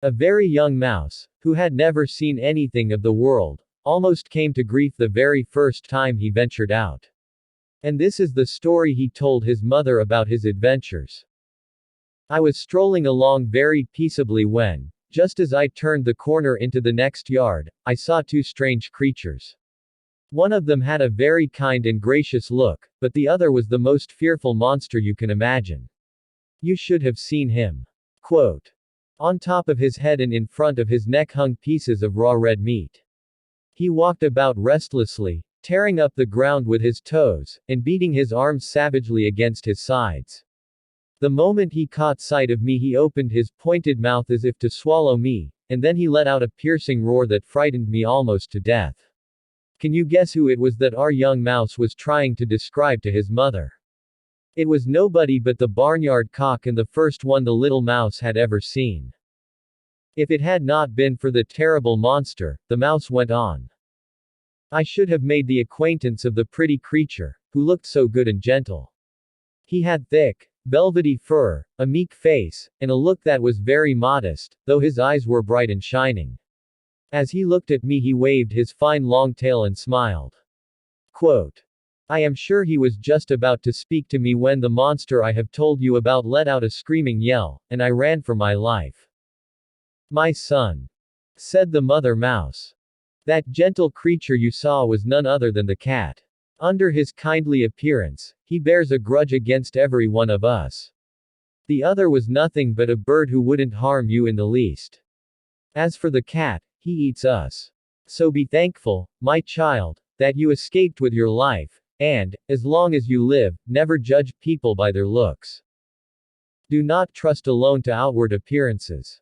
A very young mouse, who had never seen anything of the world, almost came to grief the very first time he ventured out. And this is the story he told his mother about his adventures. I was strolling along very peaceably when, just as I turned the corner into the next yard, I saw two strange creatures. One of them had a very kind and gracious look, but the other was the most fearful monster you can imagine. You should have seen him. Quote. On top of his head and in front of his neck hung pieces of raw red meat. He walked about restlessly, tearing up the ground with his toes, and beating his arms savagely against his sides. The moment he caught sight of me, he opened his pointed mouth as if to swallow me, and then he let out a piercing roar that frightened me almost to death. Can you guess who it was that our young mouse was trying to describe to his mother? It was nobody but the barnyard cock, and the first one the little mouse had ever seen. If it had not been for the terrible monster, the mouse went on, I should have made the acquaintance of the pretty creature, who looked so good and gentle. He had thick, velvety fur, a meek face, and a look that was very modest, though his eyes were bright and shining. As he looked at me, he waved his fine long tail and smiled. Quote. I am sure he was just about to speak to me when the monster I have told you about let out a screaming yell, and I ran for my life. My son, said the mother mouse, that gentle creature you saw was none other than the cat. Under his kindly appearance, he bears a grudge against every one of us. The other was nothing but a bird who wouldn't harm you in the least. As for the cat, he eats us. So be thankful, my child, that you escaped with your life, and, as long as you live, never judge people by their looks. Do not trust alone to outward appearances.